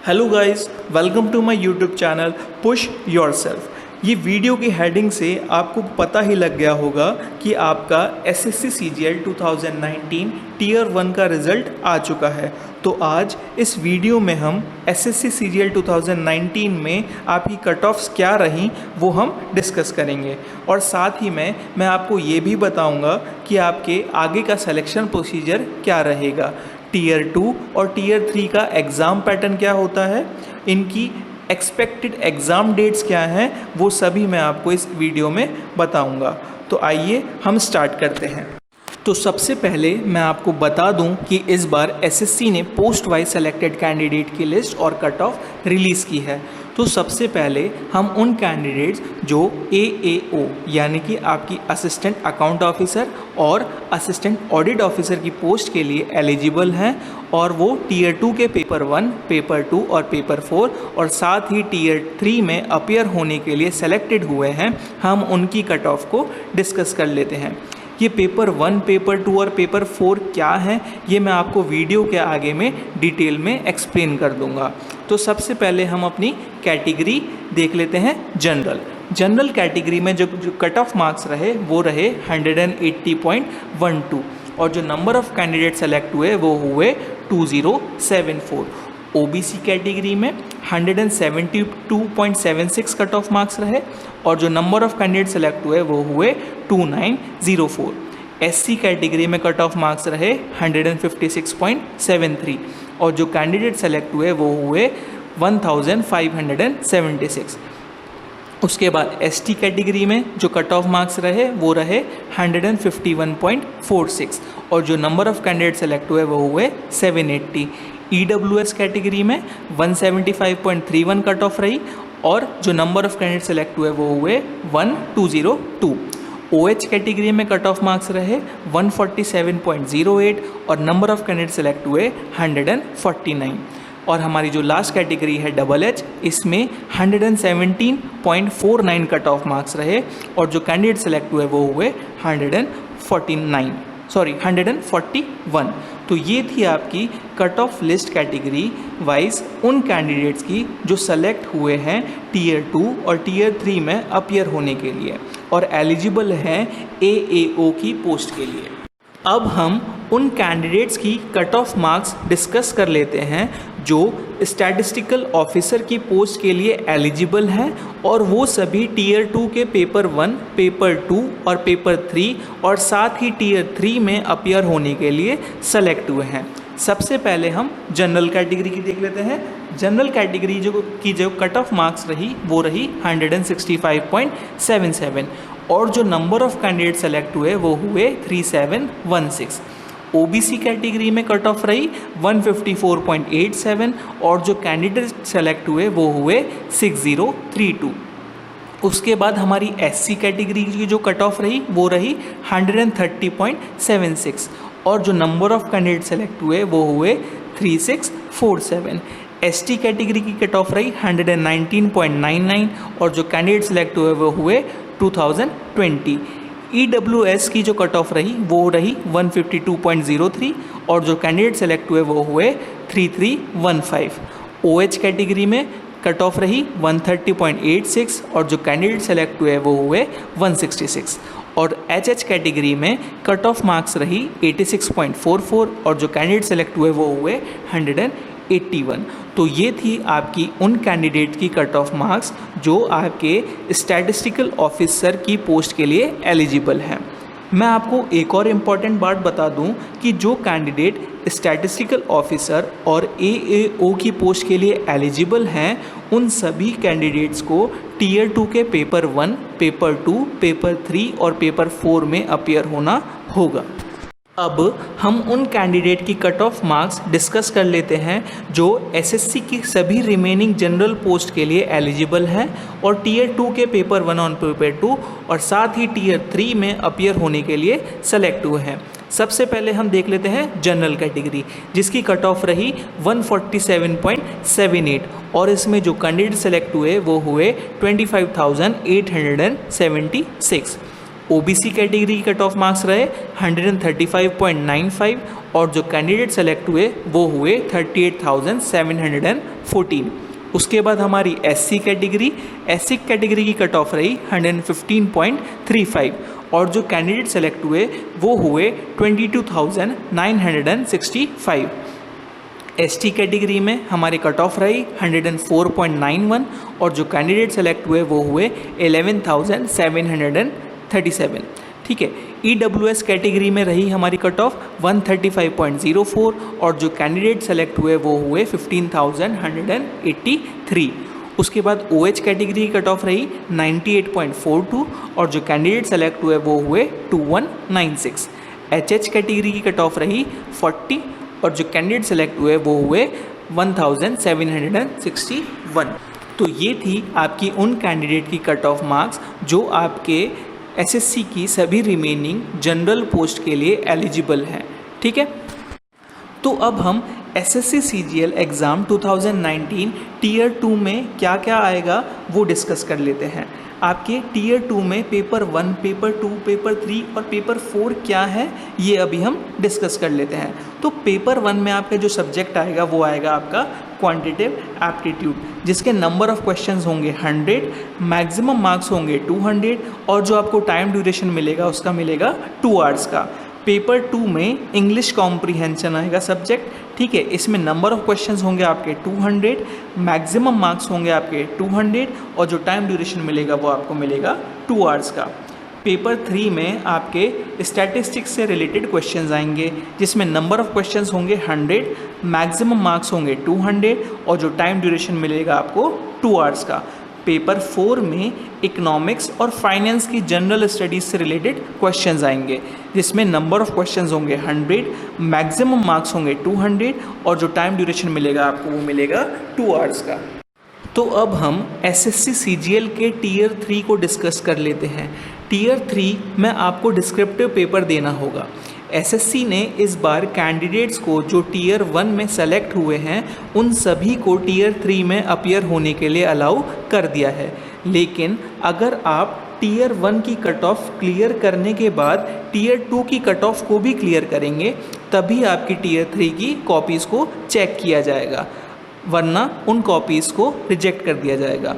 Hello guys, welcome to my YouTube channel push yourself. ये video की heading से आपको पता ही लग गया होगा कि आपका एसएससी सीजीएल 2019 टीयर 1 का रिज़ल्ट आ चुका है। तो आज इस वीडियो में हम एसएससी सीजीएल 2019 में आपकी कट ऑफ्स क्या रहीं वो हम डिस्कस करेंगे, और साथ ही में मैं आपको ये भी बताऊंगा कि आपके आगे का सिलेक्शन प्रोसीजर क्या रहेगा। टीयर 2 और टीयर 3 का एग्ज़ाम पैटर्न क्या होता है, इनकी एक्सपेक्टेड एग्ज़ाम डेट्स क्या हैं, वो सभी मैं आपको इस वीडियो में बताऊंगा। तो आइए हम स्टार्ट करते हैं। तो सबसे पहले मैं आपको बता दूं कि इस बार एसएससी ने पोस्ट वाइज सेलेक्टेड कैंडिडेट की लिस्ट और कट ऑफ रिलीज़ की है। तो सबसे पहले हम उन कैंडिडेट्स जो AAO यानी कि आपकी असिस्टेंट अकाउंट ऑफिसर और असिस्टेंट ऑडिट ऑफिसर की पोस्ट के लिए एलिजिबल हैं और वो टीयर 2 के पेपर 1, पेपर 2 और पेपर 4 और साथ ही टीयर 3 में अपीयर होने के लिए सेलेक्टेड हुए हैं, हम उनकी कट ऑफ को डिस्कस कर लेते हैं। ये पेपर 1, पेपर 2 और पेपर 4 क्या है, ये मैं आपको वीडियो के आगे में डिटेल में एक्सप्लेन कर दूंगा। तो सबसे पहले हम अपनी कैटेगरी देख लेते हैं। जनरल कैटेगरी में जो कट ऑफ मार्क्स रहे वो रहे 180.12 और जो नंबर ऑफ कैंडिडेट सेलेक्ट हुए वो हुए 2074। ओबीसी कैटेगरी में 172.76 कट ऑफ मार्क्स रहे और जो नंबर ऑफ कैंडिडेट सेलेक्ट हुए वो हुए 2904। एससी कैटेगरी में कट ऑफ मार्क्स रहे 156.73 और जो कैंडिडेट सेलेक्ट हुए वो हुए 1576। उसके बाद एसटी कैटेगरी में जो कट ऑफ मार्क्स रहे वो रहे 151.46 और जो नंबर ऑफ कैंडिडेट सेलेक्ट हुए वो हुए 780। ईडब्ल्यूएस कैटेगरी में 175.31 कट ऑफ रही और जो नंबर ऑफ कैंडिडेट सेलेक्ट हुए वो हुए 1202। ओएच कैटेगरी में कट ऑफ मार्क्स रहे 147.08 और नंबर ऑफ कैंडिडेट सेलेक्ट हुए 149। और हमारी जो लास्ट कैटेगरी है डबल एच, इसमें 117.49 कट ऑफ मार्क्स रहे और जो कैंडिडेट सेलेक्ट हुए वो हुए 141। तो ये थी आपकी cut off list category wise उन कैंडिडेट्स की जो सेलेक्ट हुए हैं टीयर 2 और टीयर 3 में अपीयर होने के लिए और एलिजिबल हैं AAO की पोस्ट के लिए। अब हम उन कैंडिडेट्स की कट ऑफ मार्क्स डिस्कस कर लेते हैं जो स्टैटिस्टिकल ऑफिसर की पोस्ट के लिए एलिजिबल हैं और वो सभी टीयर 2 के पेपर 1, पेपर 2 और पेपर 3 और साथ ही टीयर 3 में अपीयर होने के लिए सेलेक्ट हुए हैं। सबसे पहले हम जनरल कैटेगरी की देख लेते हैं। जनरल कैटेगरी जो कट ऑफ मार्क्स रही वो रही 165.77 और जो नंबर ऑफ कैंडिडेट सेलेक्ट हुए वो हुए 3716। ओबीसी कैटेगरी में कट ऑफ रही 154.87 और जो कैंडिडेट सेलेक्ट हुए वो हुए 6032। उसके बाद हमारी एससी कैटेगरी की जो कट ऑफ रही वो रही 130.76 और जो नंबर ऑफ कैंडिडेट सेलेक्ट हुए वो हुए 3647। एसटी कैटेगरी की कट ऑफ रही 119.99 और जो कैंडिडेट सेलेक्ट हुए वो हुए 2020। ईडब्ल्यूएस की जो कट ऑफ रही वो रही 152.03 और जो कैंडिडेट सेलेक्ट हुए वो हुए 3315। ओएच कैटेगरी में कट ऑफ रही 130.86 और जो कैंडिडेट सेलेक्ट हुए वो हुए 166 और एचएच कैटेगरी में कट ऑफ मार्क्स रही 86.44 और जो कैंडिडेट सेलेक्ट हुए वो हुए 181। तो ये थी आपकी उन कैंडिडेट की कट ऑफ मार्क्स जो आपके स्टैटिस्टिकल ऑफिसर की पोस्ट के लिए एलिजिबल हैं। मैं आपको एक और इम्पॉर्टेंट बात बता दूं कि जो कैंडिडेट स्टैटिस्टिकल ऑफिसर और AAO की पोस्ट के लिए एलिजिबल हैं उन सभी कैंडिडेट्स को टीयर 2 के पेपर 1, पेपर 2, पेपर 3 और पेपर 4 में अपीयर होना होगा। अब हम उन कैंडिडेट की कट ऑफ मार्क्स डिस्कस कर लेते हैं जो एसएससी की सभी रिमेनिंग जनरल पोस्ट के लिए एलिजिबल हैं और टीयर 2 के पेपर 1 और पेपर 2 और साथ ही टीयर 3 में अपीयर होने के लिए सेलेक्ट हुए हैं। सबसे पहले हम देख लेते हैं जनरल कैटेगरी जिसकी कट ऑफ रही 147.78 और इसमें जो कैंडिडेट सेलेक्ट हुए वो हुए 25,876। ओबीसी कैटेगरी की कट ऑफ मार्क्स रहे 135.95 और जो कैंडिडेट सेलेक्ट हुए वो हुए 38,714। उसके बाद हमारी एससी कैटेगरी की कट ऑफ रही 115.35 और जो कैंडिडेट सेलेक्ट हुए वो हुए 22,965। एसटी कैटेगरी में हमारी कट ऑफ रही 104.91 और जो कैंडिडेट सेलेक्ट हुए वो हुए 11,737। ठीक है। ईडब्ल्यूएस कैटेगरी में रही हमारी कट ऑफ 135.04 और जो कैंडिडेट सेलेक्ट हुए वो हुए 15,183। उसके बाद ओएच कैटेगरी की कट ऑफ रही 98.42 और जो कैंडिडेट सेलेक्ट हुए वो हुए 2196। एचएच कैटेगरी की कट ऑफ रही 40 और जो कैंडिडेट सेलेक्ट हुए वो हुए 1761। तो ये थी आपकी उन कैंडिडेट की कट ऑफ मार्क्स जो आपके एसएससी की सभी रिमेनिंग जनरल पोस्ट के लिए एलिजिबल हैं। ठीक है। तो अब हम एसएससी सीजीएल एग्ज़ाम 2019 टीयर 2 में क्या क्या आएगा वो डिस्कस कर लेते हैं। आपके टीयर 2 में पेपर 1, पेपर 2, पेपर 3 और पेपर 4 क्या है ये अभी हम डिस्कस कर लेते हैं। तो पेपर 1 में आपका जो सब्जेक्ट आएगा वो आएगा आपका क्वांटिटेटिव एप्टीट्यूड, जिसके नंबर ऑफ क्वेश्चंस होंगे 100, मैक्सिमम मार्क्स होंगे 200 और जो आपको टाइम ड्यूरेशन मिलेगा उसका मिलेगा 2 आवर्स का। पेपर 2 में इंग्लिश कॉम्प्रीहेंशन आएगा सब्जेक्ट। ठीक है। इसमें नंबर ऑफ क्वेश्चंस होंगे आपके 200, मैक्सिमम मार्क्स होंगे आपके 200 और जो टाइम ड्यूरेशन मिलेगा वो आपको मिलेगा 2 आवर्स का। पेपर 3 में आपके स्टैटिस्टिक्स से रिलेटेड क्वेश्चंस आएंगे जिसमें नंबर ऑफ क्वेश्चंस होंगे 100, मैक्सिमम मार्क्स होंगे 200 और जो टाइम ड्यूरेशन मिलेगा आपको 2 आवर्स का। पेपर 4 में इकोनॉमिक्स और फाइनेंस की जनरल स्टडीज़ से रिलेटेड क्वेश्चंस आएंगे जिसमें नंबर ऑफ क्वेश्चंस होंगे 100, मैक्सिमम मार्क्स होंगे 200 और जो टाइम ड्यूरेशन मिलेगा आपको वो मिलेगा 2 आवर्स का। तो अब हम एसएससी सीजीएल के टीयर 3 को डिस्कस कर लेते हैं। टीयर 3 में आपको डिस्क्रिप्टिव पेपर देना होगा। एसएससी ने इस बार कैंडिडेट्स को जो टीयर 1 में सेलेक्ट हुए हैं उन सभी को टीयर 3 में अपीयर होने के लिए अलाउ कर दिया है। लेकिन अगर आप टीयर 1 की कट ऑफ क्लियर करने के बाद टीयर 2 की कट ऑफ को भी क्लियर करेंगे तभी आपकी टीयर 3 की कॉपीज़ को चेक किया जाएगा, वरना उन कॉपीज़ को रिजेक्ट कर दिया जाएगा।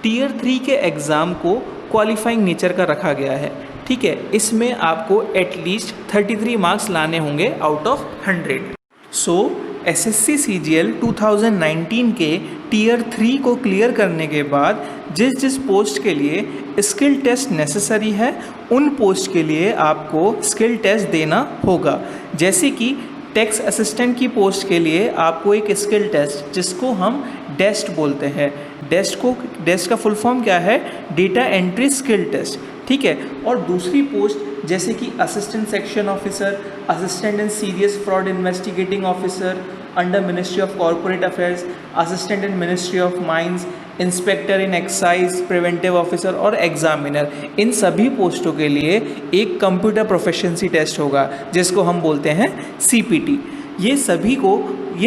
टीयर 3 के एग्ज़ाम को क्वालिफाइंग नेचर का रखा गया है। ठीक है। इसमें आपको एटलीस्ट 33 मार्क्स लाने होंगे out of 100। So SSC CGL 2019 के टीयर 3 को क्लियर करने के बाद जिस पोस्ट के लिए स्किल टेस्ट नेसेसरी है उन पोस्ट के लिए आपको स्किल टेस्ट देना होगा। जैसे कि टैक्स असिस्टेंट की पोस्ट के लिए आपको एक स्किल टेस्ट जिसको हम डेस्ट बोलते हैं, डेस्ट का फुल फॉर्म क्या है, डेटा एंट्री स्किल टेस्ट। ठीक है। और दूसरी पोस्ट जैसे कि assistant section officer, assistant in serious fraud investigating officer under ministry of corporate affairs, assistant in ministry of mines, inspector in excise, preventive officer और examiner, इन सभी पोस्टों के लिए एक कंप्यूटर प्रोफिशिएंसी टेस्ट होगा जिसको हम बोलते हैं सीपीटी। ये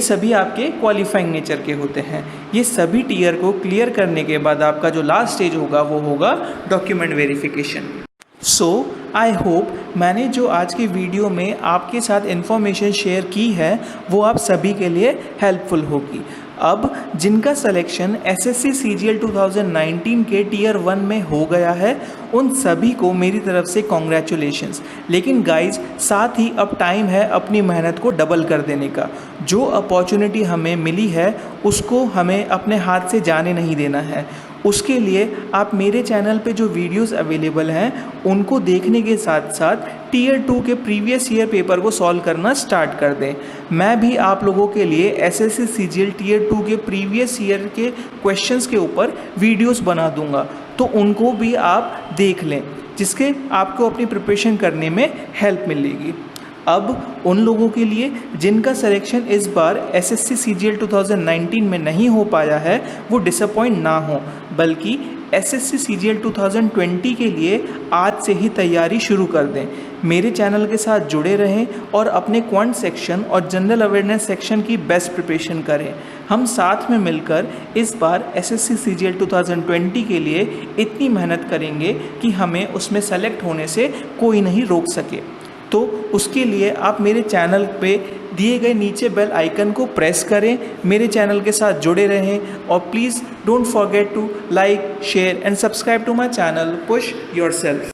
सभी आपके क्वालिफाइंग नेचर के होते हैं। ये सभी टीयर को क्लियर करने के बाद आपका जो लास्ट स्टेज होगा वो होगा document verification. So I hope मैंने जो आज की वीडियो में आपके साथ इन्फॉर्मेशन शेयर की है वो आप सभी के लिए हेल्पफुल होगी। अब जिनका सिलेक्शन एसएससी सीजीएल 2019 के टीयर 1 में हो गया है उन सभी को मेरी तरफ से कॉन्ग्रेचुलेशंस। लेकिन गाइज साथ ही अब टाइम है अपनी मेहनत को डबल कर देने का। जो अपॉर्चुनिटी हमें मिली है उसको हमें अपने हाथ से जाने नहीं देना है। उसके लिए आप मेरे चैनल पे जो वीडियोस अवेलेबल हैं उनको देखने के साथ साथ टीयर 2 के प्रीवियस ईयर पेपर को सॉल्व करना स्टार्ट कर दें। मैं भी आप लोगों के लिए एसएससी सीजीएल टीयर 2 के प्रीवियस ईयर के क्वेश्चंस के ऊपर वीडियोस बना दूंगा, तो उनको भी आप देख लें जिसके आपको अपनी प्रिपरेशन करने में हेल्प मिलेगी। अब उन लोगों के लिए जिनका सिलेक्शन इस बार एसएससी सीजीएल 2019 में नहीं हो पाया है वो डिसअपॉइंट ना हो, बल्कि एसएससी सीजीएल 2020 के लिए आज से ही तैयारी शुरू कर दें। मेरे चैनल के साथ जुड़े रहें और अपने क्वांट सेक्शन और जनरल अवेयरनेस सेक्शन की बेस्ट प्रिपरेशन करें। हम साथ में मिलकर इस बार एसएससी सीजीएल 2020 के लिए इतनी मेहनत करेंगे कि हमें उसमें सेलेक्ट होने से कोई नहीं रोक सके। तो उसके लिए आप मेरे चैनल पे दिए गए नीचे बेल आइकन को प्रेस करें, मेरे चैनल के साथ जुड़े रहें और please don't forget to like, share and subscribe to my channel push yourself.